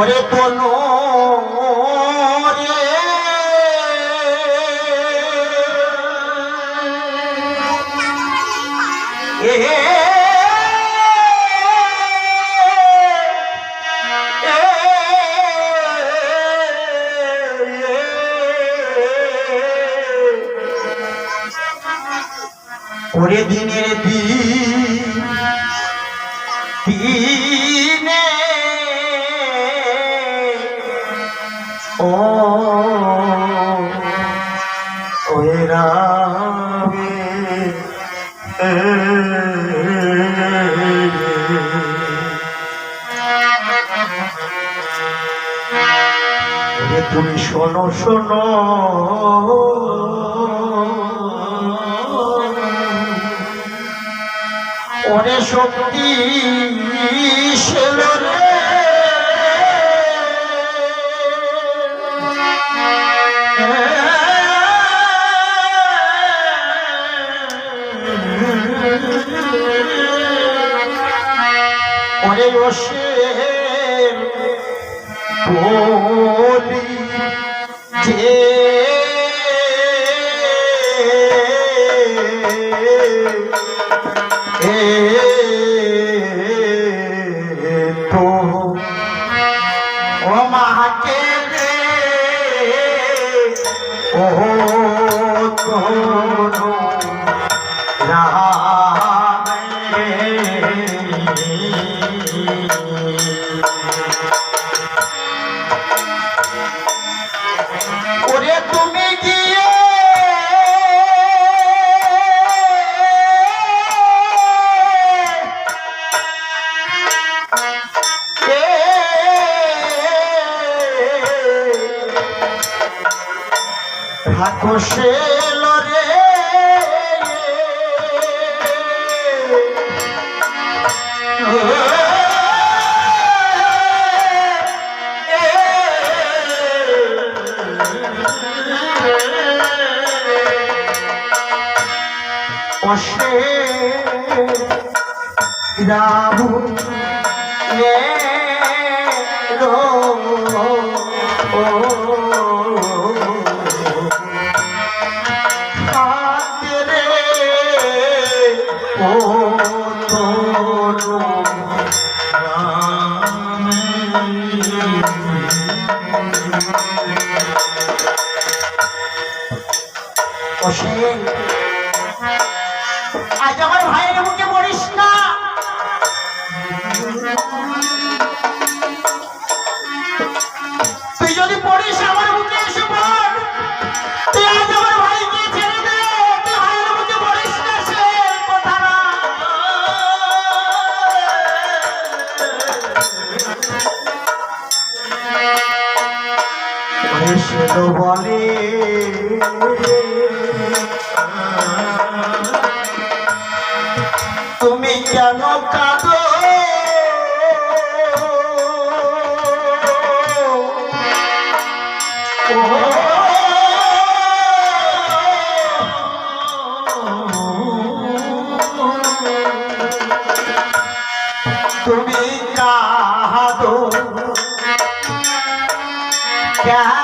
ওরে কোনো ওরে দিনের দিনে ও ওরে রাবে তুমি শোনো শোনো ওরে শক্তি ওরে বসে বলি যে তো ও মাকে রে ও তো ওরে তুমি গিয়ে ঠাকুরসে লরে ওসে রাবু রে রো আজ আমার ভাইয়ের মুখে পড়িস না তুই যদি পড়িস আমার মুখে এসে পড় তুই আজ আমার ভাইকে ছেড়ে দে তুই ভাইয়ের মুখে পড়িস না সে কথা না সে তো বলে তুমি কেন কাঁদো তুমি কাঁদো কেন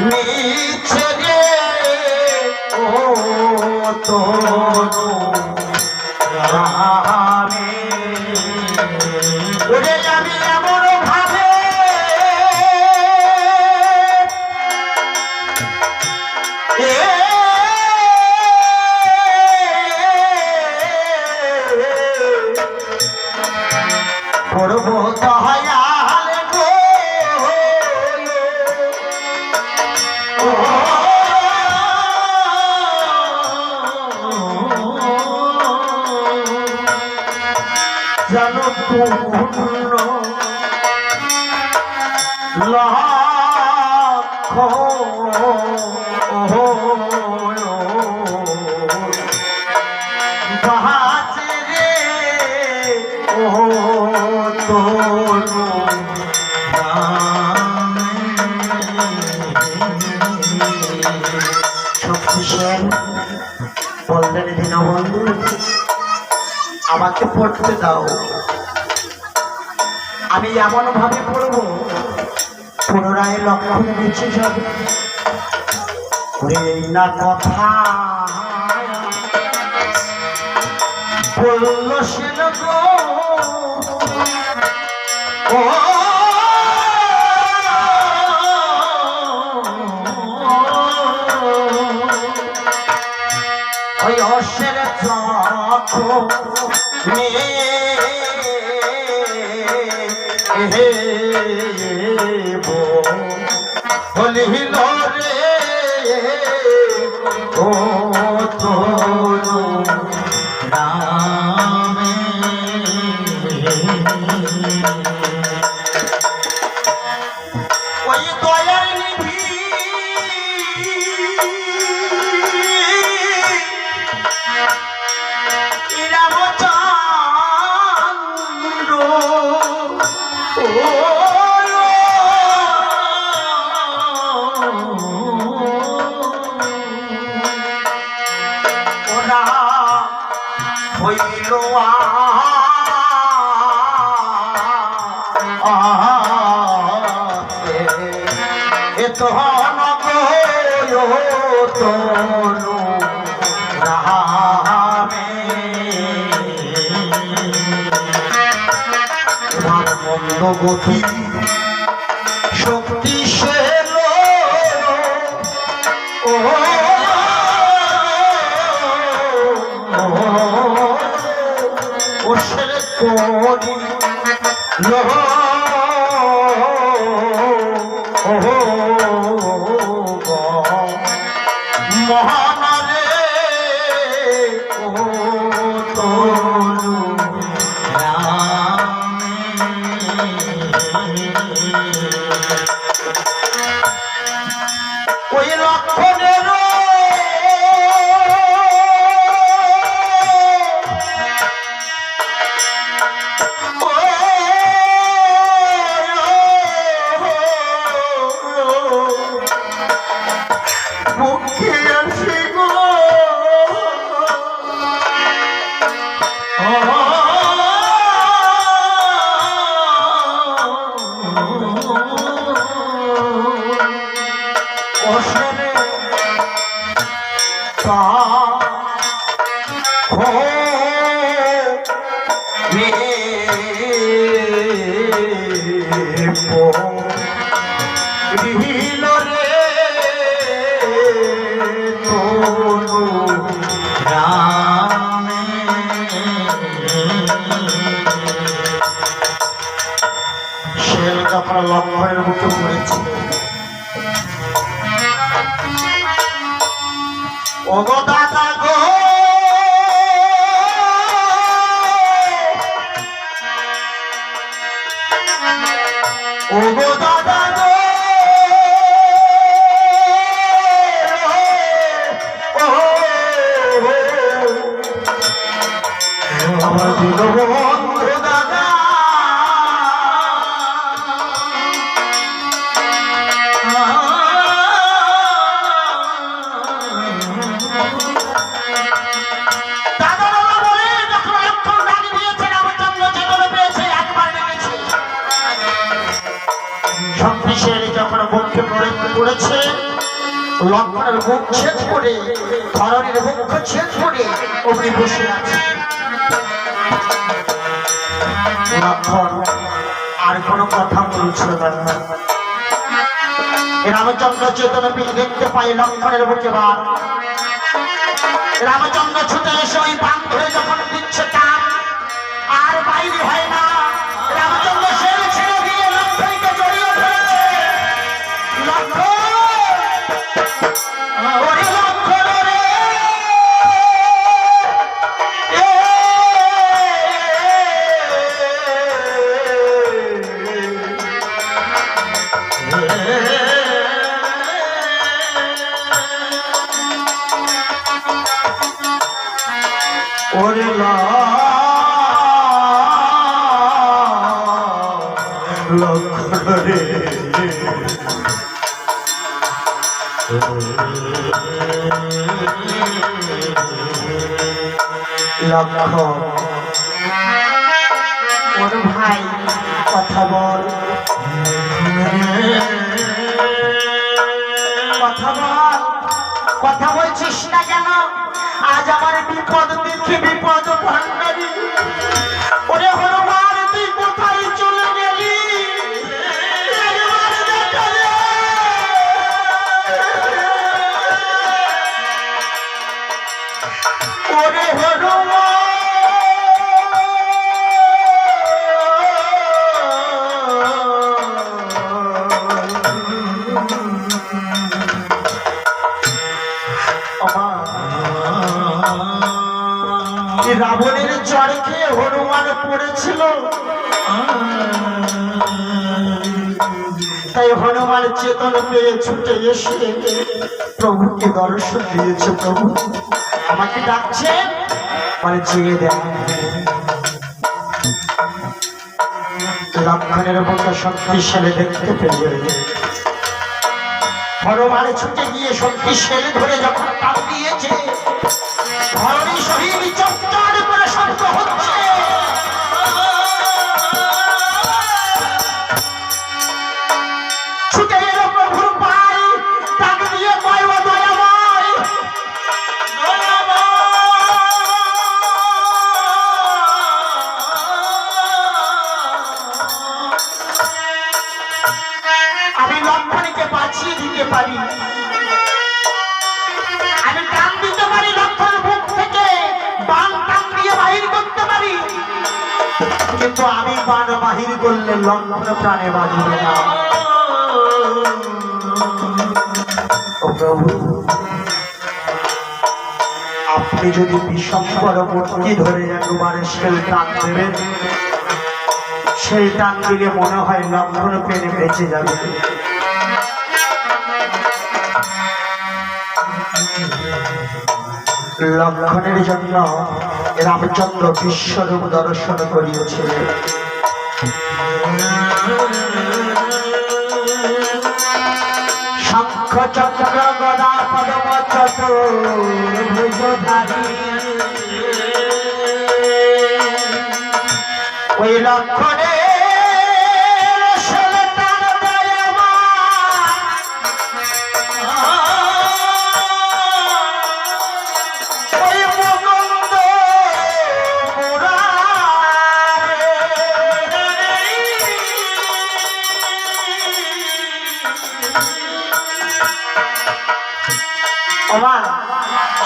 নিচে রে ও তনু রামে ওরে আমি এমন ভাবে পড়ব দয়াল গো জানো পূর্ণ লক্ষ বাঁচে রে ও তনু শক্তিশালী বললেন দিন না বন্ধু, আমাকে পড়তে দাও, আমি এমন ভাবে পড়বো পুনরায় লক্ষণ বেঁচে যাবে। না কথা বলল সে গো, ও ওই অশের চক্ষে বলিল রে ও তনু নামে, ওই দয়ার নিধি রামচন্দ্র ওরা হইল এত তনু রামে, তোমার মন্দ গতি শক্তি শেল ও সে করি মহানারে ও তনু ওই লক্ষণের মুখে আসি গো, ওসরে তা হো দিল রে তনু রামে, শেল কাপড় লক্ষণের মুখে পড়েছে। ও গো দাদা গো, ও গো দাদা গো, আমার দীনবন্ধু দাদা, যখন মুখে পড়েছে লক্ষণের মুখ ছেদ করে, ধরনের মুখ ছেদ করে অমনি বসে আছে। লক্ষণ আর কোনো কথা বলছিল না। রামচন্দ্র চেতনা পেয়ে দেখতে পাই লক্ষণের মুখে বাদ। রামচন্দ্র ছুটে এসে ওই বান ধরে যখন দিচ্ছে টান, আর বাইরে হয় না। রামচন্দ্র ছেড়ে ছেড়ে দিয়ে লক্ষণকে জড়িয়ে ফেলেছে। লক্ষণ ওরে লক্ষণ রে, ওরে লক্ষণ রে, লক্ষণ ওর ভাই কথা বল, কথা বল, কথা বলছিস না কেন? আজ আমার বিপদ দেখি বিপদ ভান্ডারি। ওরে হনুমান তুই কোথায় চলে গেলি? ওরে হনুমান রাবণের চড় খেয়ে হনুমান পড়েছিল, তাই হনুমান চেতন পেয়ে ছুটে এসে প্রভুকে দর্শন দিয়েছে। প্রভু আমাকে ডাকছেন, মানে চেয়ে দেন। লক্ষণের মতো শক্তিশালী দেখতে পেয়ে হনুমান ছুটে গিয়ে শক্তিশালী ধরে যখন টান দিয়েছে, ধরণী শহীদ চট্টর করে শব্দ হচ্ছে। ছুটে এলো প্রভুর পাই, ডাক দিয়ে কয় ও দয়াময়, আমি লক্ষণীকে বাঁচিয়ে দিতে পারি, আমি টান দিতে পারি, লক্ষণ বুক থেকে বান টান দিয়ে বাহির করতে পারি, কিন্তু আমি বান বাহির করলে লক্ষণ প্রাণে বাঁচবে না। ও প্রভু, আপনি যদি বিশ্বম্বর মূর্তি ধরে একবারে সেল টান দেবেন, সেই টান দিলে মনে হয় লক্ষণ প্রেমে বেঁচে যাবে। লক্ষণের জন্য রামচন্দ্র বিশ্বরূপ দর্শন করিয়েছিলেন। শঙ্খ চক্র গদা পদ্ম চতুর্ভুজধারী ওই লক্ষণে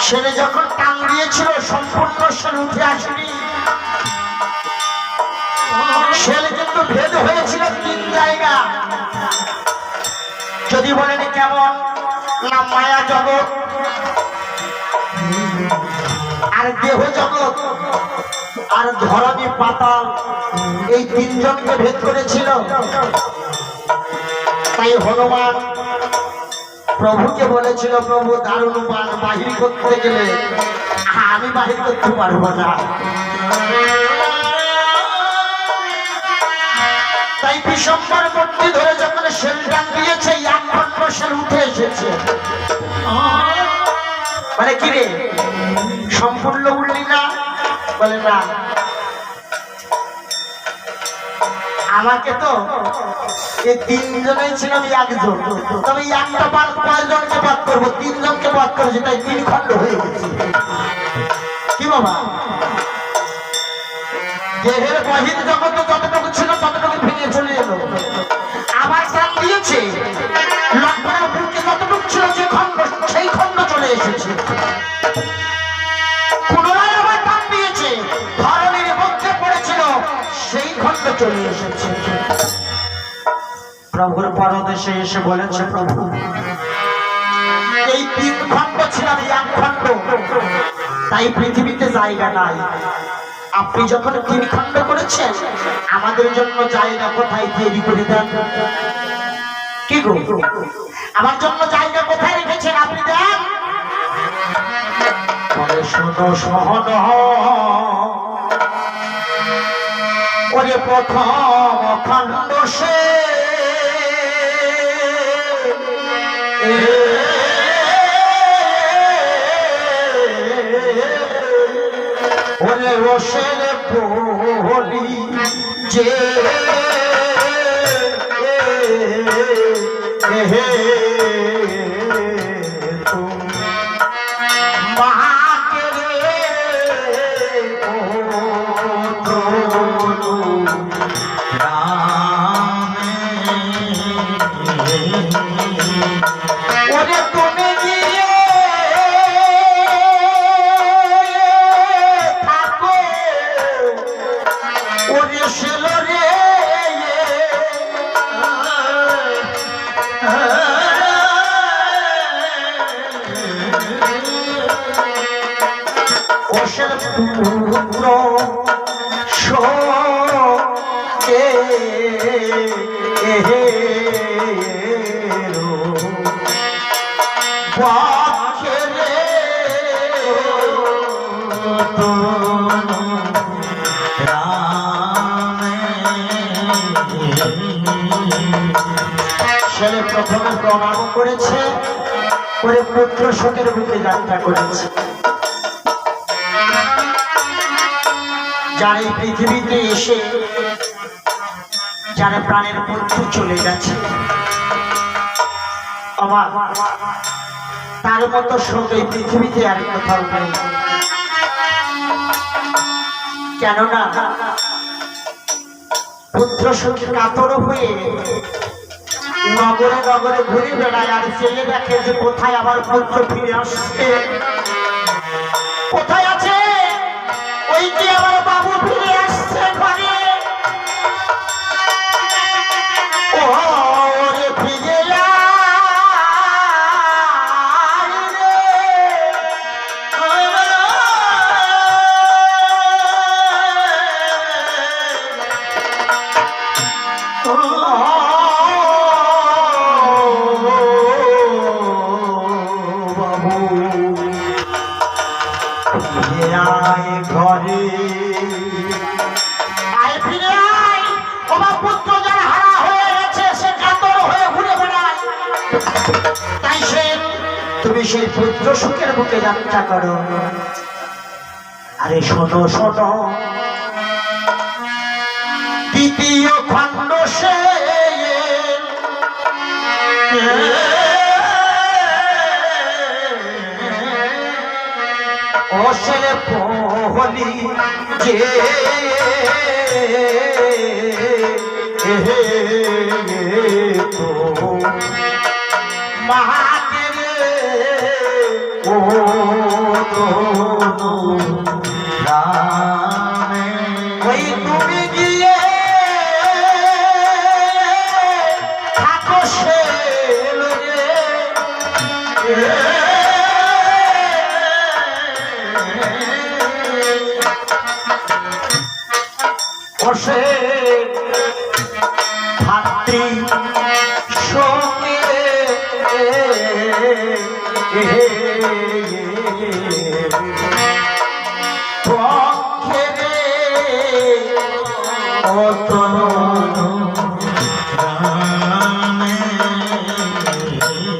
ছেলে যখন টান দিয়েছিল সম্পূর্ণ সেল উঠে আসেনি, সেল কিন্তু ভেদ হয়েছিল 3 জায়গা। যদি বলেনি কেমন না, মায়া জগৎ আর দেহ জগৎ আর ধরণী পাতাল, এই 3 জনকে ভেদ করেছিল। তাই হনুমান প্রভুকে বলেছিল, প্রভু দারুণ বান বাহির করতে গেলে আমি বাহির করতে পারবো না। তাই বিশ্বম্বর মূর্তি ধরে যখন সেল টান দিয়েছে, 1 খন্ড সেল উঠে এসেছে। মানে কি রে, সম্পূর্ণ উঠলি না? বলে না, আমাকে তো এই 3 জনেই ছিল, আমি 1 জন, তবে একটা বাদ কয়জনকে বাদ করবো? 3 জনকে বাদ করেছি, তাই 3 খন্ড হয়ে গেছে। কি বাবা, দেহের বহির জগৎ যতটুকু ছিল ততটুকু ভেঙে চলে এলো, আবার টান দিয়েছে লক্ষণের বুকে যতটুকু ছিল যে খন্ড, সেই খন্ড চলে এসেছে। পুনরায় আবার টান দিয়েছে, ধরণীর মধ্যে পড়েছিল সেই খন্ড চলে এসেছে। প্রভুর পরদেশে এসে বলেছে, প্রভু এই 3 খন্ড ছিলাম, 1 খন্ড, তাই পৃথিবীতে জায়গা নাই। আপনি যখন 3 খন্ড করেছেন, আমাদের জন্য জায়গা কোথায় তৈরি করে দেন? কি গো, আমার জন্য জায়গা কোথায় রেখেছেন আপনি দেন? শোনো সহন, ওরে প্রথম খন্ড সে ওরে ওসের বলি যে মাকে রে ওরে তুমি গিয়ে থাকো ওরে ছিল রে ওসের পুত্র শোকে ছেলে প্রথমে প্রণাম করেছে করে পুত্র শোকের বুকে যাত্রা করেছে। যার এই পৃথিবীতে এসে যারা প্রাণের পুত্র চলে গেছে আমার তার মতো শোক এই পৃথিবীতে আর কোথাও নেই। কেননা পুত্র শোকে কাতর হয়ে নগরে নগরে ঘুরে বেড়ায় আর চেয়ে দেখে যে কোথায় আবার পুত্র ফিরে আসছে, কোথায় আছে ওই যে আমার বাবু ফিরে আসছে ঘরে। ওরে ফিরে ঘরে আয় ফিরে আয়, তোমার পুত্র যারা হারা হয়ে গেছে সে কাতর হয়ে ঘুরে বেড়ায়। তাই সে তুমি সেই পুত্র সুখের বুকে যাত্রা করো। আরে শোনো শোনো দ্বিতীয় খণ্ড সে ওসের বলি যে মাকে রে ও ওই তুমি গিয়ে থাকো সে বসে ভাতৃ সঙ্গে পক্ষে রে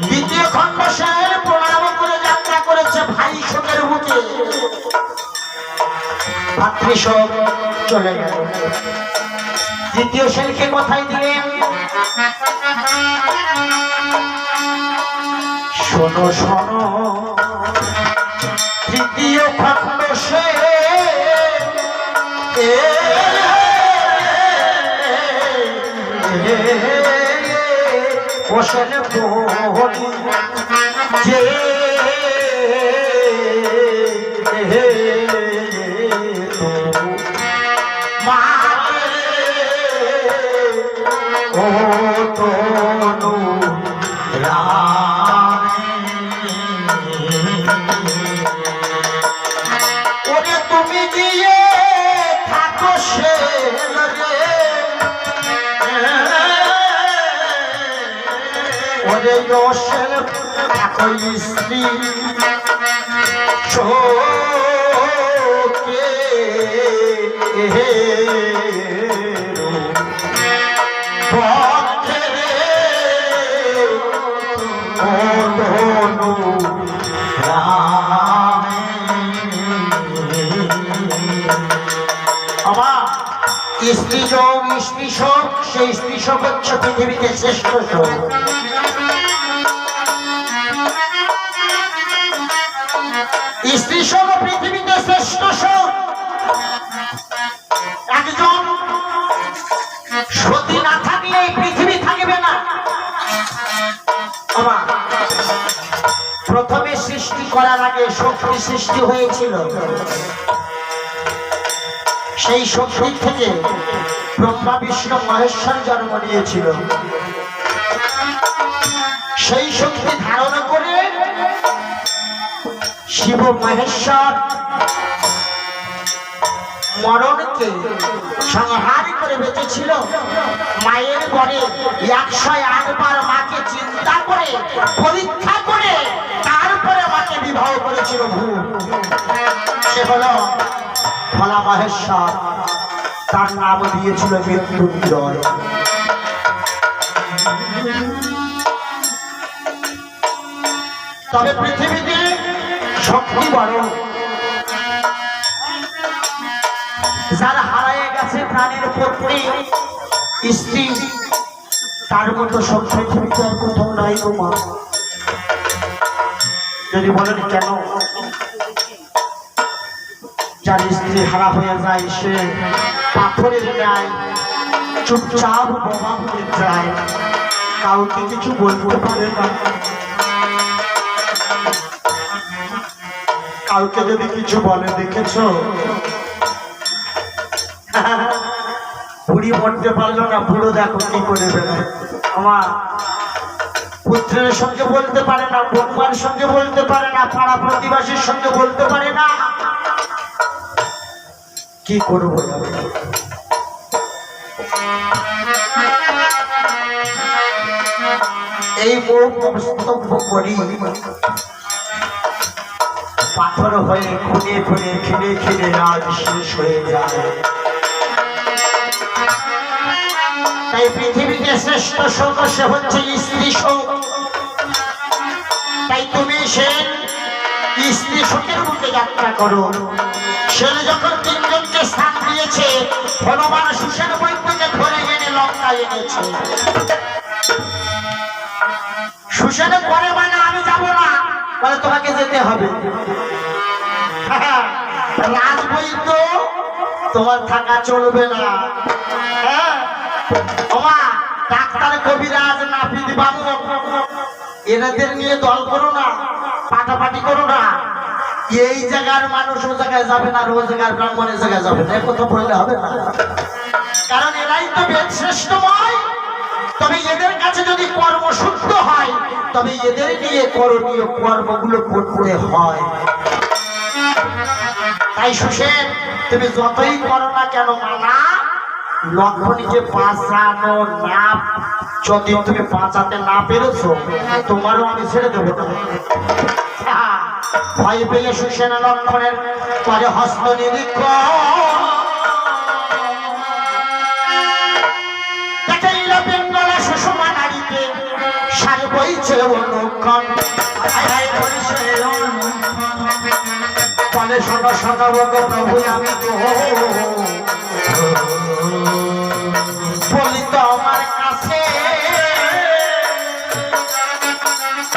দ্বিতীয় খণ্ড সাহেব প্রণাম করে যাত্রা করেছে ভাই শোকের বুকে। ভাতৃশোক চলে গেল। দ্বিতীয় শেলকে কোথায় দিলেন? শোনো শোনো তৃতীয় খণ্ড সে বসেন বলি যে ও তনু ওরে তুমি গিয়ে থাকো সে ওরে দশের থাকো স্ত্রী শোকে পক্ষে রে ও তনু স্ত্রী যোগ স্ত্রী শোক, সেই স্ত্রী শোক হচ্ছে পৃথিবীতে শ্রেষ্ঠ শোক। স্ত্রী শোক পৃথিবীতে শ্রেষ্ঠ শোক। একজন সতী না থাকলে এই পৃথিবী থাকবে না। প্রথমে সৃষ্টি করার আগে শক্তি সৃষ্টি হয়েছিল, সেই শক্তি থেকে ব্রহ্মা বিষ্ণু মহেশ্বর জন্ম নিয়েছিল। সেই শক্তি ধারণ করে শিব মহেশ্বর মরণকে সংহার করে বেঁচেছিল। মায়ের পরে 108 বার মাকে চিন্তা করে পরীক্ষা করে তারপরে মাকে বিবাহ করেছিল ভূ। সে হলো ভোলা মহেশ্বর, তার নাম দিয়েছিল মৃত্যুঞ্জয়। তবে পৃথিবীতে শক্তি বড়, যারা হারায় গেছে প্রাণের পত্নী স্ত্রী, তার মতো সব পৃথিবীতে আর কোথাও নাই গো মা। যদি বলেন কেন, যার স্ত্রী হারা হয়ে যায় সে পাথরের ন্যায় চুপচাপ বোমা হয়ে যায়, কাউকে কিছু বলতে পারে না। কাউকে যদি কিছু বলে, দেখেছ বুড়ি মরতে পারলো না, বুড়ো দেখো কি করে বেড়ায়। আমার পুত্রের সঙ্গে বলতে পারে না, বৌমার সঙ্গে বলতে পারে না, পাড়া প্রতিবাসীর সঙ্গে বলতে পারে না, কি করবো? এই মন্তব্য করি পাথর হয়ে খুঁড়ে খুঁড়ে খিলে খিলে আজ শেষ হয়ে যায়। তাই পৃথিবীতে শ্রেষ্ঠ শোক সে হচ্ছে স্ত্রী শোক। তাই তুমি সে স্ত্রী শোকের বুকে যাত্রা করো। সেন যখন 3 জনকে স্থান দিয়েছে, হনুমান সুসেন বৈদ্যকে ধরে এনে লঙ্কায় এনেছে। সুসেন পরে মানে আমি যাব না, বলে তোমাকে যেতে হবে। রাজবৈদ্য তোমার থাকা চলবে না। হ্যাঁ, ডাক্তার কবিরাজ নাপিত বাবু এনাদের নিয়ে দল করো না, পাটাপাটি করো না। এই জায়গার মানুষ ও জায়গায় যাবে না, ও জায়গার ব্রাহ্মণের জায়গায় যাবে না, কথা বললে হবে না। কারণ এরাই তো বেদ শ্রেষ্ঠময়। তবে এদের কাছে যদি কর্ম শুদ্ধ হয়, তবে এদের নিয়ে করণীয় কর্মগুলো করতে হয়। তাই সুসেন তুমি যতই করো না কেন মানা, লক্ষ্মণীকে বাঁচানো না, যদি তুমি বাঁচাতে না পেরেছো তোমারও আমি ছেড়ে দেবো না। ভয় পেয়ে সুসেন লক্ষ্মণের পরে হস্ত নিরীক্ষণ বেঙ্গলা সুষমা নারীতে সার বইছে অনুক্ষণ। বলে শোনো শোনো প্রভু, আমি বলি তো আমার কাছে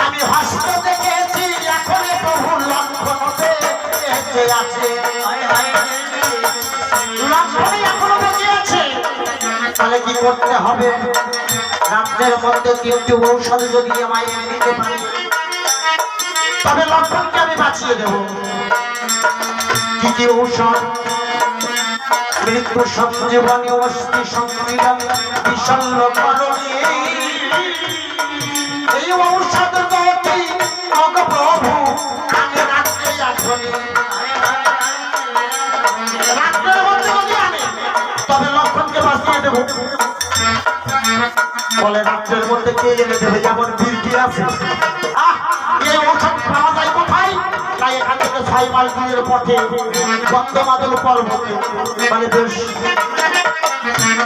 আমি হস্ত দেখেছি, এখন প্রভু লক্ষণ বেঁচে আছে, লক্ষণে এখনো বেঁচে আছে। তাহলে কি করতে হবে? রাজ্যের মধ্যে 3টি ঔষধ যদি আমায় এনে দিতে পারি, তবে লক্ষণকে আমি বাঁচিয়ে দেব। কি কি ঔষধ? মৃত্যু সঞ্জীবনী, অস্থি সংমিলন, বিশল্য করণী। এই ঔষধ দোটি অগ প্রভু আমি রাত্রে এখনই, রাত্রের মধ্যে যদি আনে তবে লক্ষণকে বাঁচিয়ে দেব। বলে রাত্রের মধ্যে কে এনে দেবে? যেমন বীরটি আছে। এই ঔষধ পাওয়া যায় কোথায়? তাই এখান থেকে 6 মাইল দূরের পথে গন্ধমাদল পর্বতে, মানে বেশ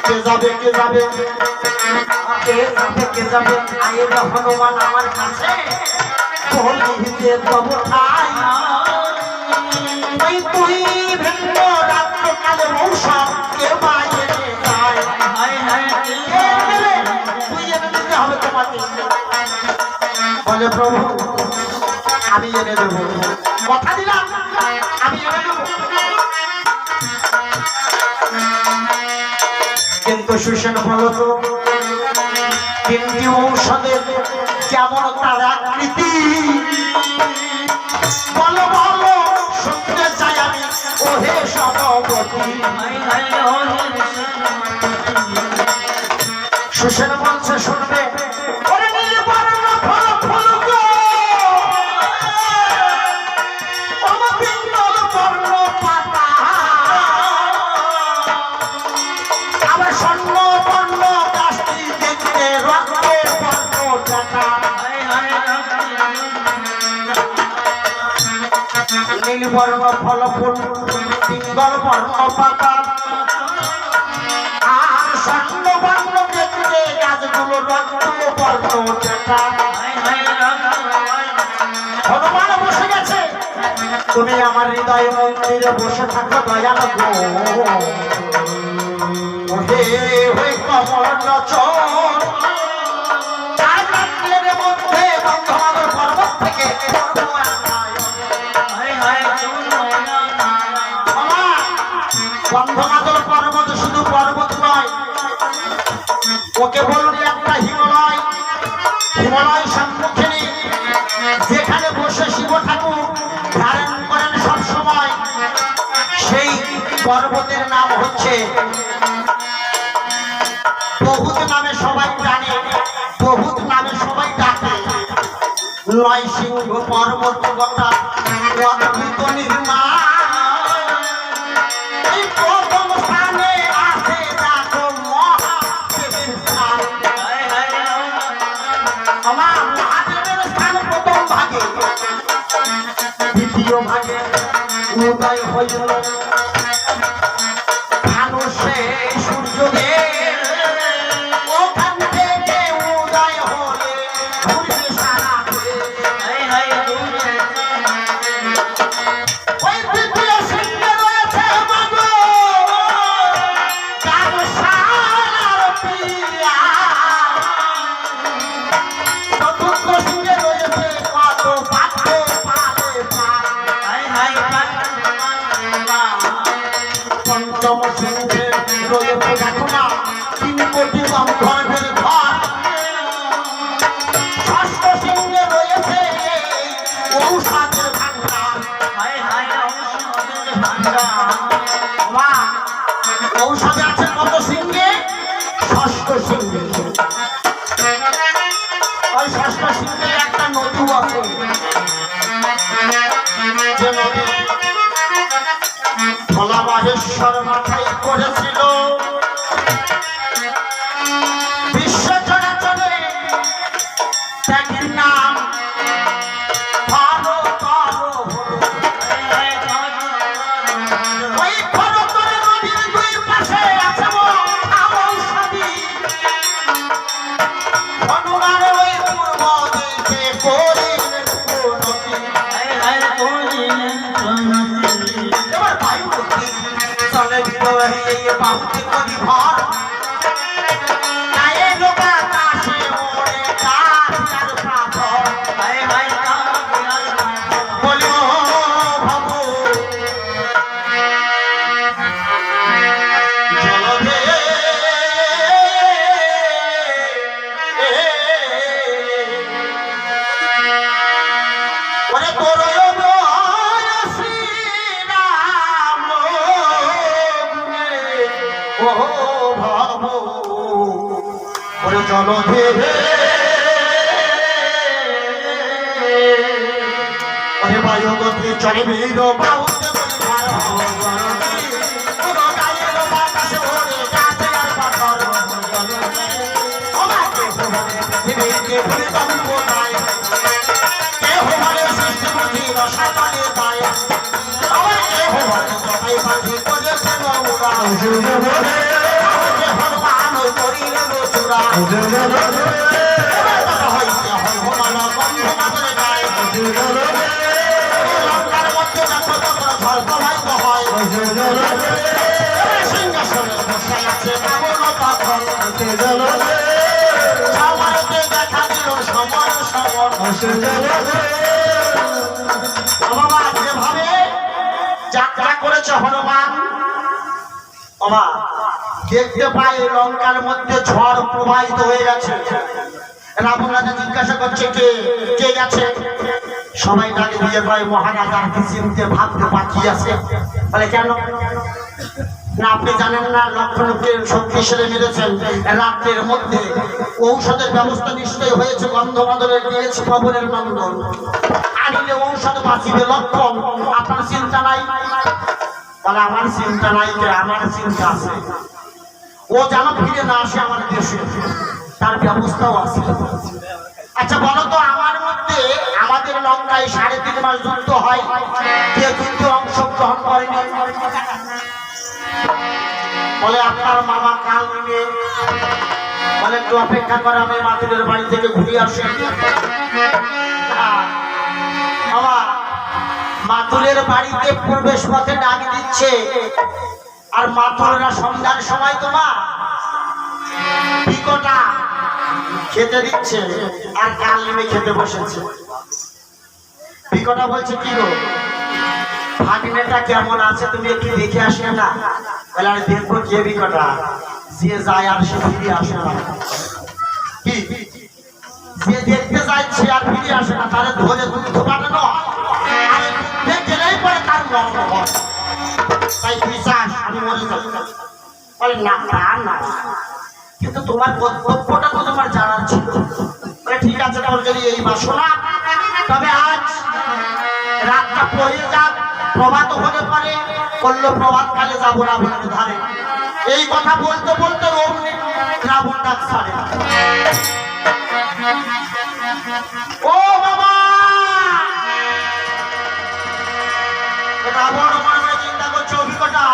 কে যাবে কে যাবে কে যাবে কে যাবে। আয়ের হনুমান আমার কাছে বলিতে তব ঠাই, তুই ভিন্ন রাত্রকালে ঔষধ কে বাইরে লাগে। বলে প্রভু আমি এনে দেবো, কথা দিলাম আমি এনে দেবো। কিন্তু সুসেন বলো তো তিনটি ঔষধের কেমন তার আকৃতি, বলো বলো শুনতে চাই আমি ওহে সভাপতি। সুসেন বলছে শুনবে, ওরে নীলবর্ণ ফল ফুল গো, ওমা পিঙ্গল বর্ণ পাতা, আবার স্বর্ণ বর্ণ গাছটি দেখতে রক্তের বর্ণ টাকা। নীলবর্ণ ফল ফুল পিঙ্গল বর্ণ পাতা আর স্বর্ণ বর্ণ দেখতে গাছগুলো রক্ত বর্ণ টাকা। হনুমান বসে গেছে, তুমি আমার হৃদয় মন্দিরে বসে থাকো দয়াল গো, হে হে কমল লোচন। চার রাত্রের মধ্যে বন্ধমাদর পর্বত থেকে বন্ধমাদর পর্বত শুধু পর্বত নয়, ওকে বলুন একটা হিমালয়। হিমালয় সম্মুখে যেখানে বসে শিব ঠাকুর ধারণ করেন সব সময়, সেই পর্বতের নাম হচ্ছে বহুত নামে সবাই জানে, বহুত নামে সবাই ডাকে। নয় সিংহ পর্বত গোটা অদ্ভুত নির্মাণ, এই প্রথম স্থানে আছে দেখো মহাদেবের স্থান। আমার মহাদেবের স্থান প্রথম ভাগে, দ্বিতীয় ভাগে উদয় হইল ধানুষে সূর্যদেব, ওখান থেকে উদয় হলে ঘুরবে সারা ওই তৃতীয় সিংহে রয়েছে মাগো গামছার পিয়া, চতুর্থ সিংহে রয়েছে কত পাত্র পালে পা, পঞ্চম সিংহে রয়েছে দেখো না 3 কোটি গন্ধর্বের ঘর, ষষ্ঠ সিংহে রয়েছে ঔষধের ভান্ডার। মা ঔষধে আছে কত সিংহে? ষষ্ঠ সিংহে। ওই ষষ্ঠ সিংহে একটা নদী আছে, যে নদী ভোলা মহেশ্বর মাথায় করেছিল, বিশ্ব চরাচরে ত্যাগের নাম ভারতর হলো। ওই ভারতর নদীর দুই পাশে আছে ঔষধি, হনুমান ওই পূর্ব দিকে করিলেন প্রণতি। এবার বায়ুপতি চলে দিল এই বাহুতে করি ভর, গায়ে লোকা কাশে ওড়ে গাছ আর পাথর। বলি ও ভবু জলধে ওরে তোর শ্রীরাম ও ভবু ওরে জলধে ওরে বায়ুগতি চলে বীর বাহুতে বলি ভার বাতাসে ওরে গাছে আর পাথর। আমাকে পৃথিবীকে ভুলে তবু কোথায় কেহ মানে সৃষ্টি বুঝি রসাতলে পায়, আমার কেহ মানে কথাই পাখি করেছে নৌরা, হনুমান করিলেন চূড়া। কথা হইতে হয় হনুমান বন্ধমাদরে গায়, লঙ্কার মধ্যে দেখো তখন ঝড় প্রবাহিত হয়, সিংহাসনে বসে আছে রাবণ তখন। সবাইকে দেখা বাবা যেভাবে যাত্রা করেছে হনুমান বাবা দেখতে পাই লঙ্কার মধ্যে ঝড় প্রবাহিত হয়ে গেছে। রাবণ রাজা জিজ্ঞাসা করছে কে কে গেছে? সবাই ডাকে দিয়ে কয় মহারাজার কি চিনতে ভাবতে বাকি আছে। বলে কেন না আপনি জানেন না লক্ষণকে শক্তিশালী মেরেছেন রাত্রের মধ্যে ঔষধের ব্যবস্থা নিশ্চয় হয়েছে। গন্ধমাদনের গিয়েছে খবরের নন্দন আনিলে ঔষধ বাঁচিবে লক্ষণ। আপনার চিন্তা নাই? বলে আমার চিন্তা নাই, আমার চিন্তা আছে। ও যেন ফিরে না আসে আমার দেশে, তার ব্যবস্থাও আছে। আচ্ছা বলো তো আমার মধ্যে আমাদের লঙ্কায় 3.5 মাস যুদ্ধ হয়, কে যুদ্ধে অংশগ্রহণ করেনি? বলে আপনার মামা কাল নিয়ে বলে একটু অপেক্ষা করে আমি মাতুলের বাড়ি থেকে ঘুরে আসি। বাবা মাতুলের বাড়িতে প্রবেশ পথে ডাক দিচ্ছে আর মাতুলরা সন্ধ্যার সময় তোমার পিকোটা খেতে দিচ্ছে আর কাল নেমে খেতে বসেছে। পিকোটা বলছে কি গো ভাগ্নেটা কেমন আছে তুমি একটু দেখে আসলে না? বলে আমি দেখবো কে পিকোটা? যে যায় আর সে ফিরে আসে না। কি যে দেখতে যাচ্ছে আর ফিরে আসে না তারে ধরে দুধ পাঠানো হয় আর দুধে গেলেই পরে তার মরণ হয়। তাই বিশ্বাস আমি মরে যাই। বলে না তা না কিন্তু তোমার কর্তব্যটা তো তোমার জানার ছিল। বলে ঠিক আছে তাহলে যদি এই বাসনা তবে আজ রাতটা পড়ে যাক প্রভাত হতে পারে করলো প্রভাত কালে যাবো রাবণের ধারে। এই কথা বলতে বলতে অমনি রাবণ ডাক ছাড়ে। ও বাবা রাবণ মনে মনে চিন্তা করছে অভিজ্ঞতা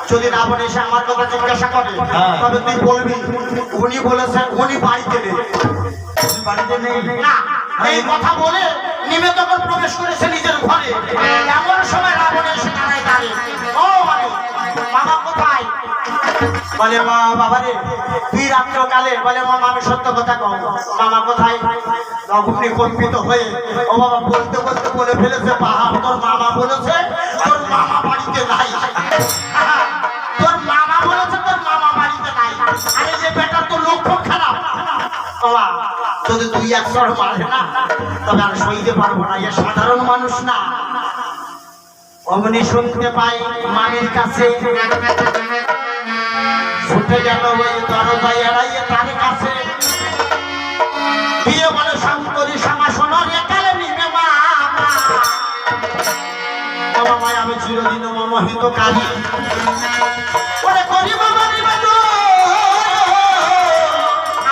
যদি রাবণ এসে আমার কথা জিজ্ঞাসা করে তবে তুই বলবি উনি বলেছেন উনি বাড়িতে নেই। বাড়িতে নেই না এই কথা বলে নিমে তখন প্রবেশ করেছে নিজের ঘরে। এমন সময় রাবণ এসে দাঁড়ায় দাঁড়িয়ে ও মামা কোথায়? বলে মা বাবা রে তুই রাত্রকালে বলে মামা আমি সত্য কথা কম মামা কোথায়? অগ্নি কম্পিত হয়ে ও বাবা বলতে বলতে বলে ফেলেছে পাহাড় তোর মামা বলেছে তোর মামা বাড়িতে নাই। তোর মামা বলেছে তোর মামা বাড়িতে নাই। আরে যে বেটা তোর লক্ষণ খারাপ বাবা যদি তুই 100 মারে না তবে আর সইতে পারবো না। এ সাধারণ মানুষ না। অমনি শুনতে পাই মামির কাছে ছুটে গেল ওই দরজায় এড়াইয়ে তার কাছে দিয়ে বলে শঙ্করী শ্যামা সোনার একালে নিবে মামা আমি চিরদিন মমহিত কালী ওরে করি বাবা নিবে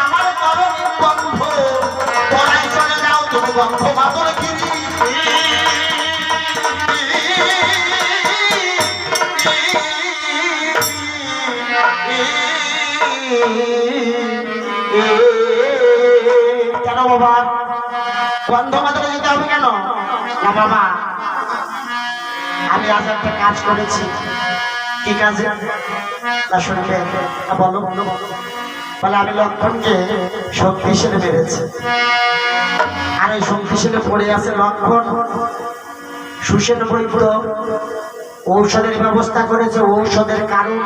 আমার করণী বন্ধ পড়াই চলে যাও তুমি গন্ধ মাদর গিরি। কেন বাবা বন্ধ মাত্র যেতে হবে কেন? না বাবা আমি আজ একটা কাজ করেছি। কি কাজে? না শুনবে বলো বলো বলে আমি লক্ষণকে শক্তিশালী মেরেছি আর এই শক্তিশালী পড়ে আছে লক্ষণ সুসেন বৈদ্য ঔষধের ব্যবস্থা করেছে। ঔষধের কারণ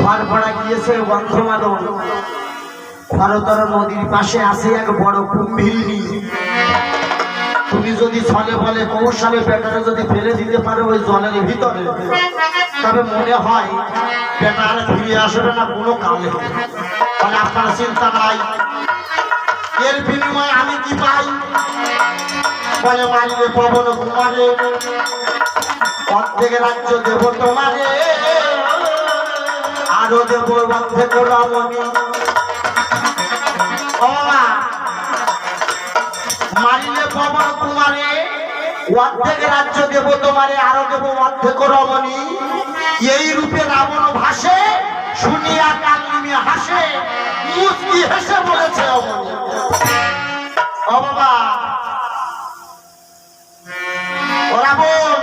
ঘর পড়া গিয়েছে গন্ধমাদন খরতর নদীর পাশে আছে এক বড় কুম্ভীরিণী। তুমি যদি ছলে বলে কৌশলে বেটারে যদি ফেলে দিতে পারো ওই জলের ভিতরে তবে মনে হয় বেটার ফিরে আসবে না কোনো কালে। মানে আপনার চিন্তা নাই। এর বিনিময়ে আমি কি পাই? বলে মারিলে পবন কুমারে অর্ধেক রাজ্য দেব তোমারে আরো দেব অর্ধেক রমণী। মারিলে পবন কুমারে অর্ধেক রাজ্য দেব তোমারে আরো দেব অর্ধেক রমণী। এই রূপে রাবণ ভাসে শুনিয়া কালিনী হাসে মুচকি হেসে বলেছে অমনি ও বাবা ও রাবণ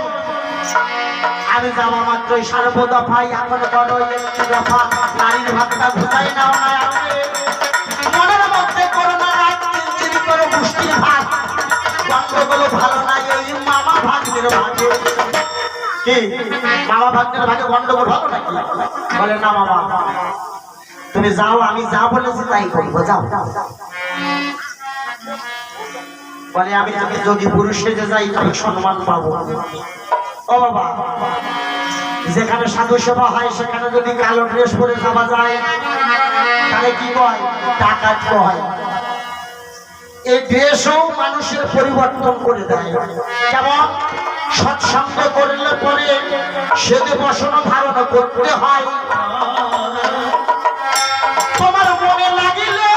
যাওয়া মাত্রই সর্বদফায় এখন বড় একটি দফা নারীর ভাতটা বুঝাই নাও না মনের মধ্যে করোনা রাত চিনচিনি করে মুষ্টির ভাত গন্ডগোল ভালো না এই মামা ভাগ্নের ভাগে কি মামা ভাগ্নের ভাগে গন্ডগোল ভালো নাকি বলে না মামা তুমি যাও আমি যা বলেছি তাই করবো যাও বলে আমি যদি পুরুষ সেজে যাই তবে সম্মান পাবো ও বাবা যেখানে সাধু সেবা হয় সেখানে যদি কালো ড্রেস পরে যাওয়া যায় তাহলে কি হয় ডাকাত হয় এই ড্রেসও মানুষের পরিবর্তন করে দেয় যেমন সৎসঙ্গ করলে পরে সেদে বসন ধারণ করতে হয় তোমার মনে লাগিলে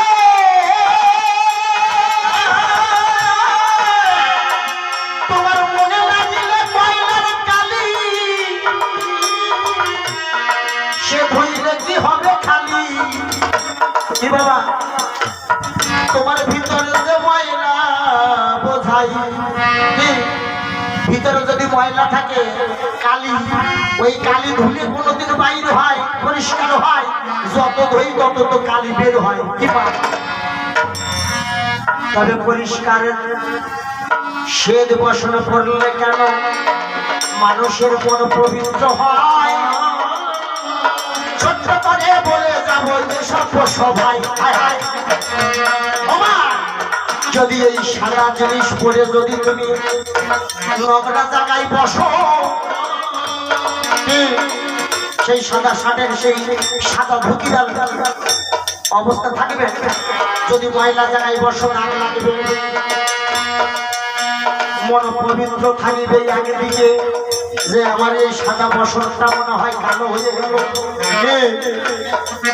তোমার মনে লাগিলে ময়লার কালি সে ধুইলে কি হবে খালি কি বাবা তোমার ভিতরে যে ময়লা বোঝাই ভিতরে যদি ময়লা থাকে কালি ওই কালি ধুলে কোনোদিন বাইর হয় পরিষ্কার হয় যত ধুই তত তো কালি বের হয় কি তবে পরিষ্কার শ্বেত বসন করলে কেন মানুষের মন পবিত্র হয় ছোট্ট করে বলে যাবো সব সবাই যদি এই সাদা জিনিস পরে যদি তুমি নোংরা জায়গায় বসো সেই সাদা শার্টের সেই সাদা ধুতির অবস্থা থাকবে যদি ময়লা জায়গায় বসো নাক লাগবে মন পবিত্র থাকবে আগে দিকে যে আমার এই সাদা বসনটা মনে হয় কালো হয়ে গেল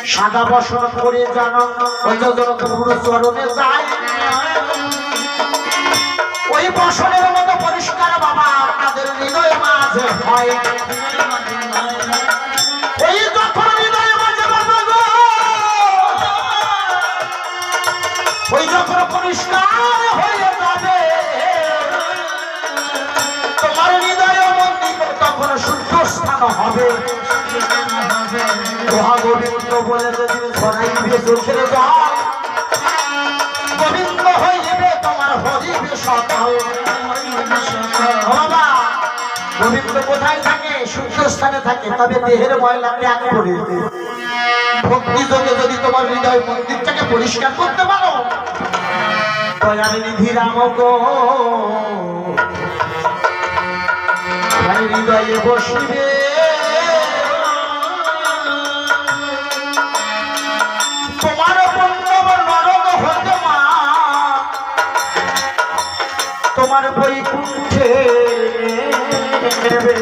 সাদা বসন করে জানো ওই গুরু চরণে যায় ওই বসনের মতো পরিষ্কার বাবা আপনাদের হৃদয় মাঝে হয় ওই যখন হৃদয় মাঝে বাবা গো ওই যখন পরিষ্কার হয়ে যাবে তোমার হৃদয় মন্দির তখন শুদ্ধ স্থান হবে গোবিন্দ বলে যদি ছড়াইবে চোখের জল গোবিন্দ হইবে তোমার হরিবে সকাল বাবা গোবিন্দ কোথায় থাকে শুদ্ধ স্থানে থাকে তবে দেহের ময়লা ত্যাগ করে ভক্তি যোগে যদি তোমার হৃদয় মন্দিরটাকে পরিষ্কার করতে পারো দয়াল নিধি রাম গো হৃদয়ে বসিবে তোমার বন্ধব নরক হতে মা তোমার বৈকুণ্ঠে নেবে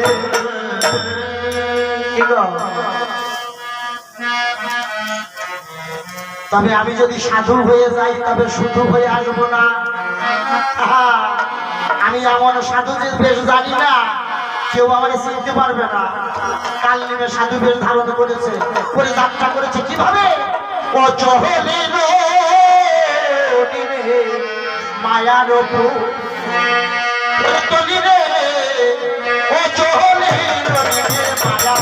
তবে আমি যদি সাধু হয়ে যাই তবে শুধু হয়ে আসবো না আমি এমন সাধু যে বেশ জানি না কেউ আমাকে চিনতে পারবে না কাল নেমে সাধু বেশ ধারণ করেছে করে যাত্রা করেছে কিভাবে ও চহলে মায়ার রে ও চহলে মায়া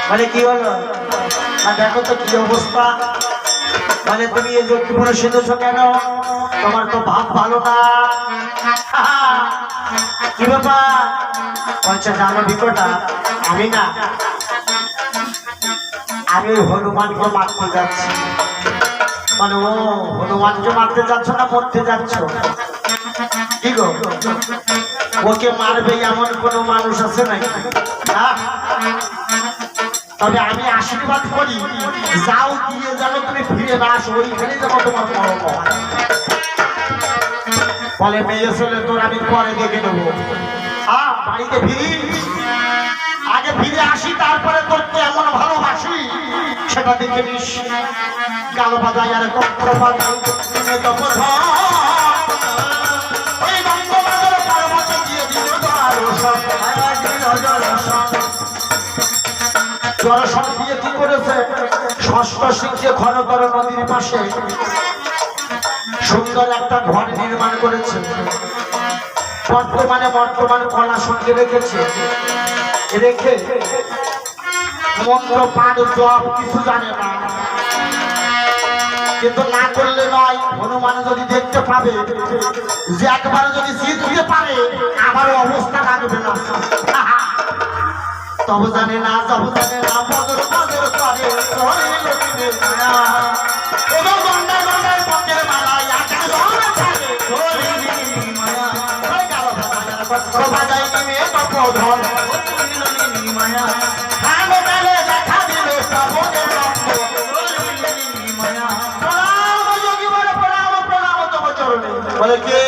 মানে কি হলো দেখো তো কি অবস্থা মানে তুমি এই যোগ্য পুরো সেজেছো কেন তোমার তো ভাব ভালো না কি ব্যাপার বলছে জানো বিকটা আমি না আমি হনুমানকে মারতে যাচ্ছি মানে ও হনুমানকে মারতে যাচ্ছ না মরতে যাচ্ছ কি গো ওকে মারবে এমন কোন মানুষ আছে নাকি তবে আমি আশীর্বাদ করি যাও দিয়ে যেন তুমি ফিরে না আসো ওইখানে যেন তোমার মরণ হয় বলে মেয়ে ছেলে তোর আমি পরে দেখে নেবো, বাড়িতে ফিরি, আগে ফিরে আসি, তারপরে তোর কেমন ভালোবাসি সেটা দেখে নিস। গাল বাজাই আর কণ্ঠ বাজাই ওই বঙ্গবন্ধুর পর্বতে দিয়ে দিল দর্শন দিয়ে কি করেছে, ষষ্ঠ সিংহে ঘনতর নদীর পাশে সুন্দর একটা ঘর নির্মাণ করেছে। বর্তমান কলা সঙ্গে রেখেছে, রেখে মন্ত্র পাঠ জপ কিছু জানে না, কিন্তু না করলে নয়। হনুমান যদি দেখতে পাবে যে একবার যদি জিত দিতে পারে আমার অবস্থা লাগবে না, তবে জানে না বদর বদর করে বলে কে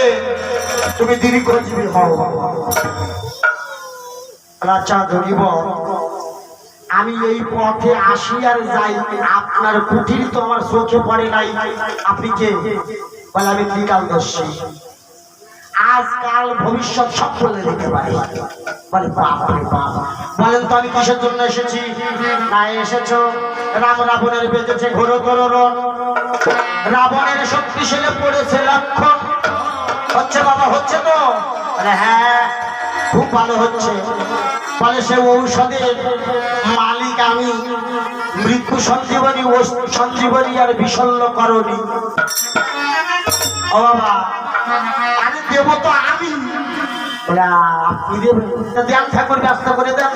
তুমি দীর্ঘজীবী হও। আচ্ছা ধরিব, আমি এই পথে আসি আর যাই, আপনার কুটির তো আমার চোখে পড়ে নাই, আপনি কে? বলে আমি ত্রিকালদর্শী, আজকাল ভবিষ্যৎ সব বলে দিতে পারি। বলে বাপ রে বাপ, বলেন তো আমি কিসের জন্য এসেছি? না এসেছ রাম রাবণের বেঁচেছে ঘোরতর রণ, রাবণের শক্তিশালী পড়েছে লক্ষণ। হচ্ছে বাবা, হচ্ছে তো? হ্যাঁ খুব ভালো হচ্ছে। বলে সে ঔষধের মালিক আমি, মৃত্যু সঞ্জীবনী সঞ্জীবনী আর বিশল্য করণী। ও বাবা আমি দেব তো আমি, আপনি দেবেন? দেন ঠাকুর ব্যস্ত করে দেন।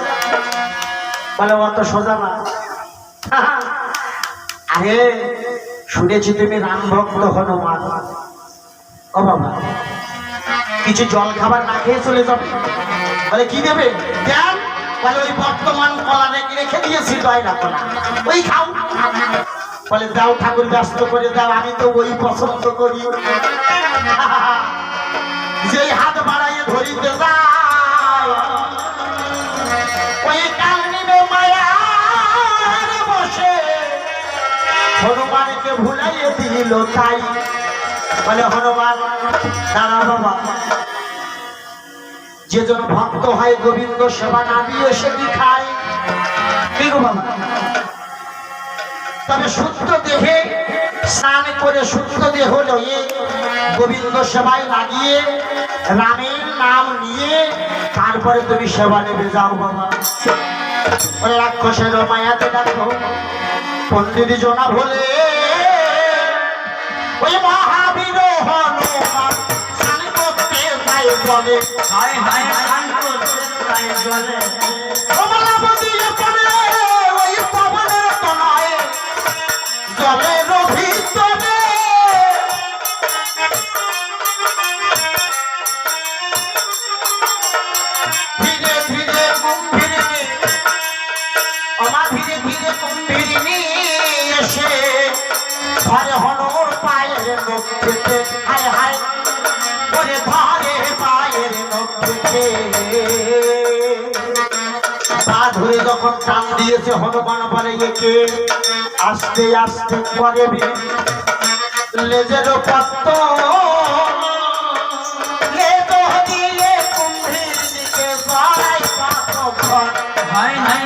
বলে অত সোজা না। আরে শুনেছি তুমি রাম ভক্ত হনুমান, ও বাবা কিছু জল খাবার না খেয়ে চলে যাবে। বলে কি দেবে? দেন। বলে ওই বর্তমান কলা রেখে দিয়েছি দয়না কলা, ওই খাও। বলে দাও ঠাকুর ব্যস্ত করে দাও, আমি তো ওই পছন্দ করি। যেই হাত বাড়াইয়ে ধরিতে যায় ওই কাল নিবে মায়ার বসে, হনুমানকে ভুলাইয়ে দিল তাই। বলে হনুমান দাঁড়া বাবা, যে জন ভক্ত হয় গোবিন্দ সেবা না দিয়ে সে কি খায়? বাবা তবে শুদ্ধ দেহে স্নান করে শুদ্ধ দেহ লয়ে গোবিন্দ সেবায় লাগিয়ে রামের নাম নিয়ে তারপরে তুমি সেবা নেবে যাও বাবা। রাক্ষসের মায়াতে দেখো পণ্ডিত জনা বলে ওই মহাবীর হনুমান স্নান করতে তাই বলে, হায় হায় স্নান করতে তাই বলে, জলের ভিতরে ধীরে ধীরে কুম্ভীরিণী, আমার ধীরে ধীরে কুম্ভীরিণী এসে ধরে হনুর পায়ের নখ খেতে, হায় হায় করে ধরে পায়ের নখ খেতে। পা ধরে যখন টান দিয়েছে হনুমান বলে একে আস্তে আস্তে করে লেজের পত্ত দিয়ে কুম্ভীর দিকে গড়াই পাতঘর, হায় হায়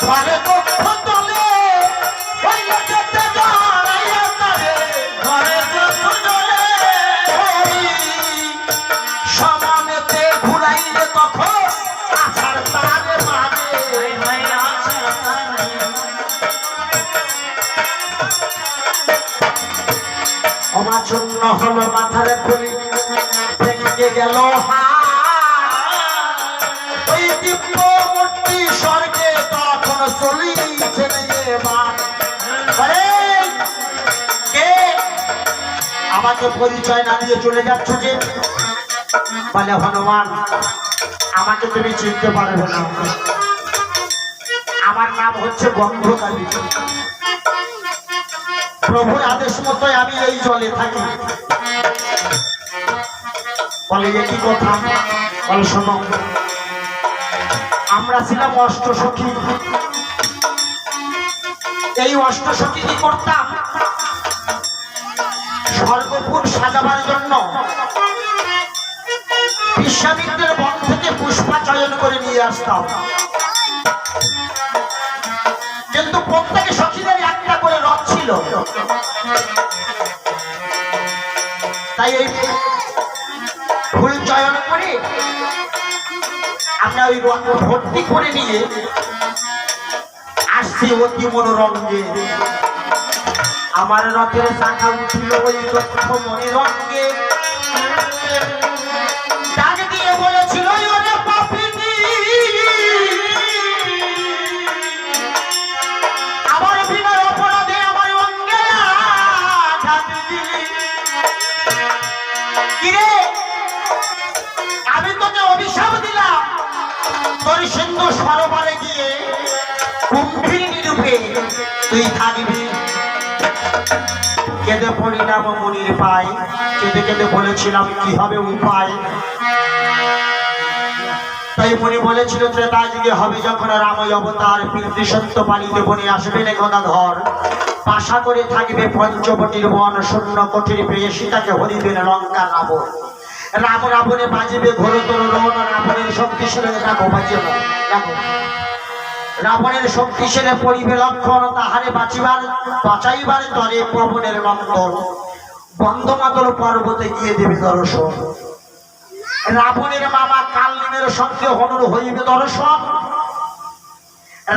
ঘরে কক্ষ তলে ওই লেজেতে গড়াইয়া তারে ঘরে কক্ষ তলে সমানেতে ঘুরাইলে তখন আছাড় তারে মানে অমাচন্ন হলো মাথার খুলি ভেঙে গেল ওই দিব্য মূর্তি স্বর্গে তখন চলিছে কে আমাকে পরিচয় না দিয়ে চলে যাচ্ছ যে? বলে হনুমান আমাকে তুমি চিনতে পারবে না, আমার নাম হচ্ছে গন্ধকালী। প্রভুর আদেশ মতোই আমি এই জলে থাকি। বলে একই কথা, বলে শোনো, আমরা ছিলাম অষ্টসখী। এই অষ্টসখী কি করতাম, স্বর্গপুর সাজাবার জন্য বিশ্বামিত্রের বন থেকে পুষ্পা চয়ন করে নিয়ে আসতাম। কিন্তু প্রত্যেক সখীদের একটা করে রথ ছিল, তাই এই ফুল চয়ন করে আমরা ওই রথ ভর্তি করে নিয়ে আসছি অতি মনোরঞ্জে। আমার রথের শাখা উঠিল ওই দক্ষ মনে রঙ্গে, ডাক দিয়ে বলেছিল ওরে পাপিনী, আমার বিনা অপরাধে আমার অঙ্গে আঘাত দিলি। কিরে, আমি তোকে অভিশাপ দিলাম, তোর সিন্ধু সরোবরে গিয়ে কুম্ভীরিণী রূপে তুই থাকবি। কেঁদে পরিণাম মনির পায়, কেঁদে কেঁদে বলেছিলাম কি হবে উপায়। তাই মনি বলেছিল ত্রেতা যুগে হবে যখন রাময় অবতার, পিতৃসত্য পালিতে বনে আসবেন গদাধর, পাশা করে থাকবে পঞ্চবটির বন, শূন্য কোটির পেয়ে সীতাকে হরিবেন লঙ্কা রাবণ। রাম রাবণে বাজিবে ঘোরতর রণ, রাবণের শক্তিশালী রাখো বাজিয়ে রাখো, রাবণের শক্তিশালী পরিবে লক্ষণ, তাহারে বাঁচিবার বাঁচাইবার তরে পবনের নন্দন, বন্দমাতর পর্বতে গিয়ে দেবে দর্শন। রাবণের মামা কালনিমের সঙ্গে হনুর হইবে দর্শন,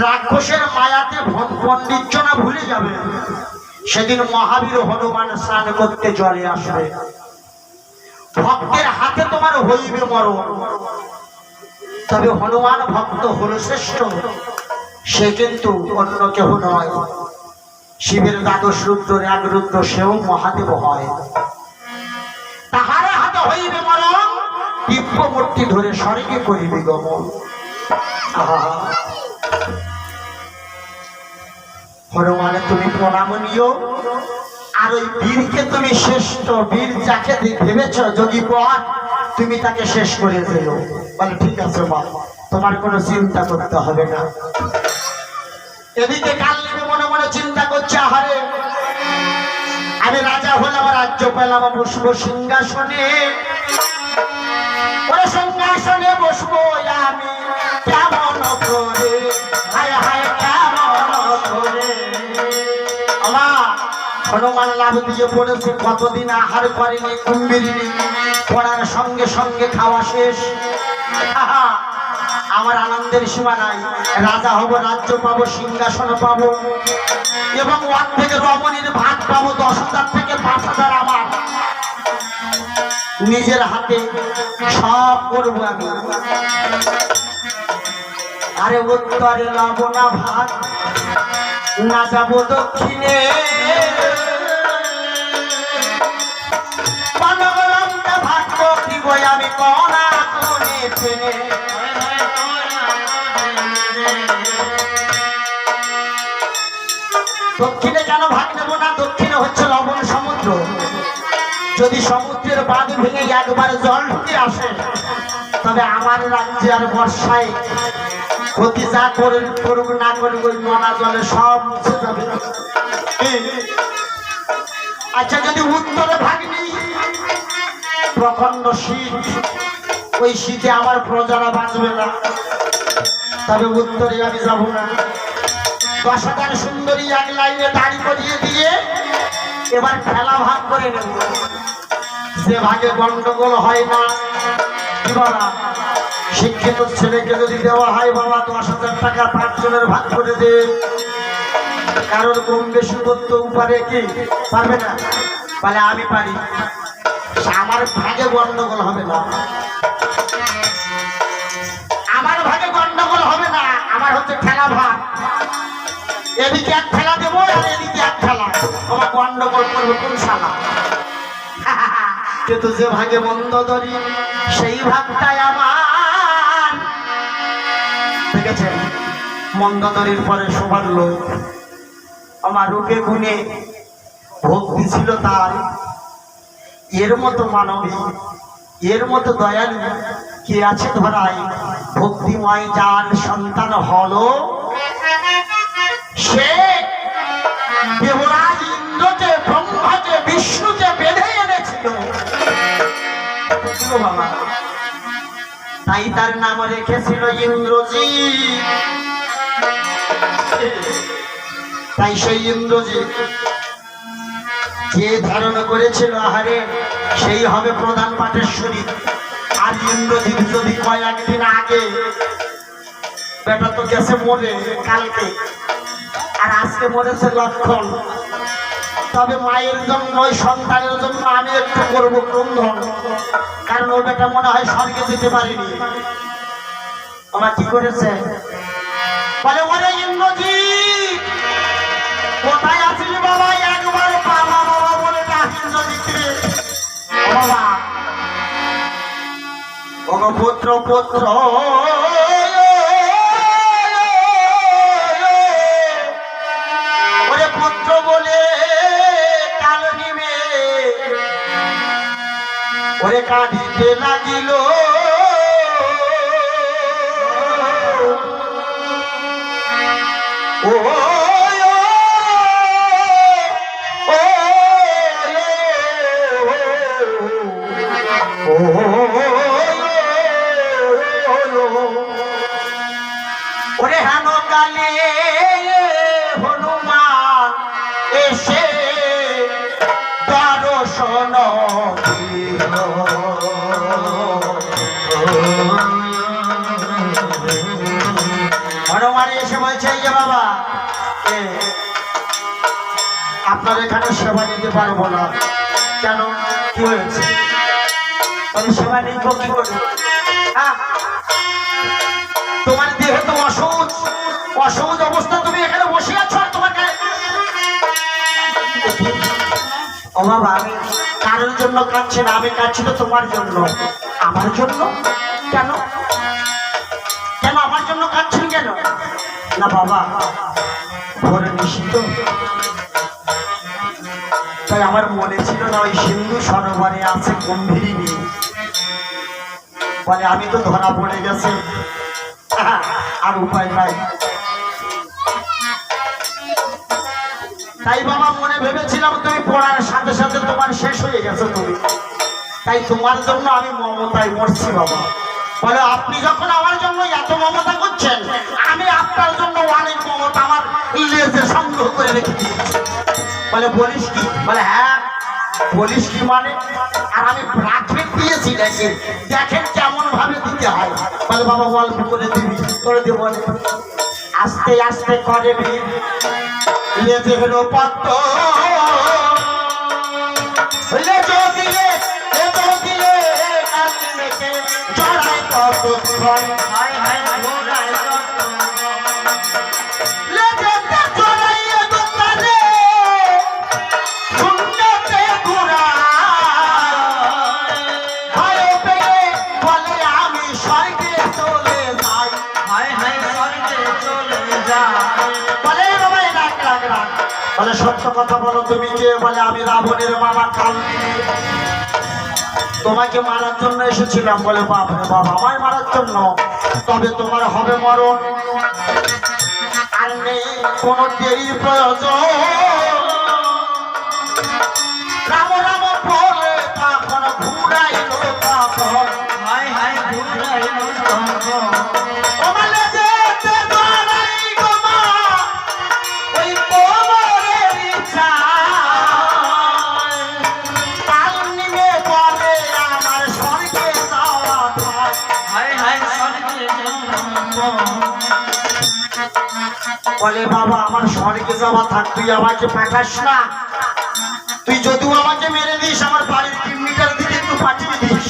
রাক্ষসের মায়াতে পণ্ডিতজনা ভুলে যাবে, সেদিন মহাবীর হনুমান স্নান করতে জলে আসবে। ভক্তের হাতে তোমার হইবে মরণ, তবে হনুমান ভক্ত হল শ্রেষ্ঠ, সে কিন্তু অন্য কেহ নয়। শিবের দ্বাদশ রুদ্রের এক রুদ্র, সেও মহাদেব হয়। তাহারে হাতে হইবে মরণ, দিব্য মূর্তি ধরে স্বর্গে করিবে গমন। হনুমানে তুমি প্রণাম নিও, আর ওই বীরকে তুমি শ্রেষ্ঠ, বীর যাকে ভেবেছ যোগী পথ, তুমি তাকে শেষ করে দিল। বলে ঠিক আছে মা, তোমার কোনো চিন্তা করতে হবে না। এদিকে কালনিবে মনে মনে চিন্তা করছে, আহারে আমি রাজা হলাম, রাজ্য পেলাম, বসবো সিংহাসনে, ওই সিংহাসনে বসবো আমি কেমন করে, হায় হায় কেমন করে। আমার হনুমান লাভ দিয়ে পড়েছে, কতদিন আহার করেনি কুম্ভীরিণী, পড়ার সঙ্গে সঙ্গে খাওয়া শেষ। আমার আনন্দের সীমা নাই, রাজা হব, রাজ্য পাবো, সিংহাসন পাবো, এবং ওয়ান থেকে রমণীর ভাগ পাবো, 10,000 থেকে 5,000 আমার নিজের হাতে, সব করবো আমি। আরে উত্তরে লব না ভাগ, না যাবো দক্ষিণে, ভাগ্য দিব আমি কণা কোণে টেনে। দক্ষিণে কেন ভাগ নেব না, দক্ষিণে হচ্ছে লবণ সমুদ্র, যদি সমুদ্রের বাঁধ ভেঙে একবার জল ঢুকে আসে, তবে আমার রাজ্যে আর বর্ষায় ক্ষতি যা করুক না করুক ওই নোনা জলে সব মুছে যাবে। আচ্ছা যদি উত্তরে ভাগ নেই, প্রখণ্ড শীত, ওই শীতে আমার প্রজারা বাঁচবে না, তবে উত্তরে আমি যাব না। 10,000 সুন্দরী এক লাইনে দাঁড়ি করিয়ে দিয়ে এবার খেলা ভাগ করে নেব, যে ভাগে গন্ডগোল হয় না। কি বলা, শিক্ষিত ছেলেকে যদি দেওয়া হয় বাবা 10,000 টাকা 5 জনের ভাগ করে দে, কারণ কম বেশি করতে পারে কি পারবে না, বলে আমি পারি, আমার ভাগে গন্ডগোল হবে না, আমার ভাগে গন্ডগোল হবে না, আমার হচ্ছে খেলা ভাগ, এদিকে এক খেলা দেবো আর এদিকে এক খেলা, আমার গন্ডগোল করবে কোন শালা। কিন্তু যে ভাগে মন্দ ধরি সেই ভাগটাই আমার। দেখেছেন মন্দ ধরির পরে সবার লোক, আমার রূপে গুণে ভক্তি ছিল তার। এর মতো মানবী, এর মতো দয়ালু কে আছে ধরায়? ভক্তিময় যার সন্তান হলো সে দেবরাজ ইন্দ্রকে, ব্রহ্মাকে, বিষ্ণুকে বেঁধে এনেছিল বাবা। তাই তার নাম রেখেছিল ইন্দ্রজিৎ। তাই সেই ইন্দ্রজিৎ যে ধারণা করেছিল আহারে সেই হবে প্রধান পাটেশ্বরী। আর ইন্দ্রজিৎ যদি কয়েকদিন আগে, বেটা তো গেছে মরে কালকে, আর আজকে মরেছে লক্ষণ, তবে মায়ের জন্য, ওই সন্তানের জন্য আমি একটু করবো ক্রন্দন, কারণ ও বেটা মনে হয় স্বর্গে যেতে পারেনি। ওরা কি করেছে বলে, ওরে ইন্দ্রজিৎ কোথায় আছিস বাবা, একবার বাবা বাবা বলে ডাক ইন্দ্রজিৎকে। বাবা ও পুত্র পুত্র ওরে পুত্র বলে কাল নিমে ওরে কাঁদিতে লাগিল। ও ওরে হেন কালে হনুমান এসে দর্শন দিল। হনুমান এসে বলছে, যে বাবা আপনার এখানে সেবা নিতে পারবো না। কেন, কি হয়েছে? সেবা নেই তো কি করবে? তোমার দেহ তো অসহজ, অসহজ অবস্থা, তুমি এখানে বসে আছো। আর তোমাকে ও বাবা, আমি কারোর জন্য কাঁদছি না, আমি কাঁদছি তো তোমার জন্য। আমার জন্য? কেন কেন আমার জন্য কাঁদছেন কেন? না বাবা, ভোরে নিষিদ্ধ, তাই আমার মনে ছিল না ওই সিন্ধু সরোবরে আছে গম্ভীরিনী। বলে আমি তো ধরা পড়ে গেছে, আর উপায় নাই। তাই বাবা মনে ভেবেছিলাম তুমি পড়ার সাথে সাথে তোমার শেষ হয়ে গেছে তুমি, তাই তোমার জন্য আমি মমতায় মরছি বাবা। বলে আপনি যখন আমার জন্য এত মমতা করছেন, আমি আপনার জন্য অনেক মমতা আমার লেজে সংগ্রহ করে রেখে দিয়েছি। বলে বলিস কি? বলে হ্যাঁ বলিস কি মানে? আর আমি ব্রাকেট দিয়েছি, দেখেন দেখেন কেমন ভাবে দিতে হয়। বলে বাবা অল্প করে দিবি, করে দেব। আস্তে আস্তে করে ভিড়, লেজে হলো পদ্ম, লেজো দিলে লেজো দিলে কালিমেকে জড়াই কতক্ষণ। হায় হায় জড়াই লেজেতে জড়াইয়ে দোকানে শূন্যতে ঘুরায়, ভয় পেয়ে বলে আমি স্বর্গে চলে যাই। হায় হায় স্বর্গে চলে যাই। বলে বাবা রাখ রাখ রাখ। বলে সত্য কথা বলো তুমি কে? বলে আমি রাবণের মামা কালদিনী, তোমাকে মারার জন্য এসেছিলাম। বলে বাপরে বাবা, আমায় মারার জন্য? তবে তোমার হবে মরণ, আর নেই কোনো দেরির প্রয়োজন। রাম রাম বলে তখন ঘুরাইল তখন। হায় হায় ঘুরাইল তখন। ওমালে যেতে দৌড়াই গো মা, ওই কোমরের ইচ্ছায়। কাল নিমে বলে আমার স্বর্গে যাওয়া চাই। হায় হায় স্বর্গে যাওয়া। বলে বাবা আমার স্বর্গে যাওয়া থাক, তুই আমাকে পাঠাস না। তুই যদিও আমাকে মেরে দিস, আমার বাড়ির কিডনিটার দিকে একটু পাঠিয়ে দিস।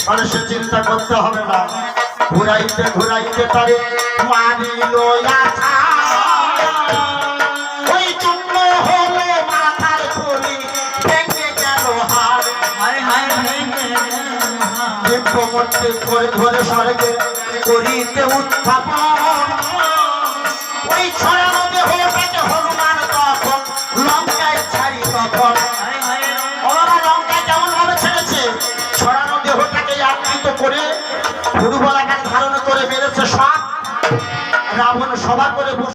বলে সে চিন্তা করতে হবে না। ঘুরাইতে ঘুরাইতে তারে মারিল আছা, ওই চূর্ণ হলো মাথার খুলি, ভেঙে গেল হাড়। হায় হায় ভেঙে দিব্যমূর্তি করে ধরে স্বর্গে করিতে উত্থাপন। ওই ছড়ানো দেহটাকে হনুমান তখন লঙ্কায় ছাড়িয়ে দুর্বলাকার ধারণ করে মেরেছে সব রাবণ সভা করে বসে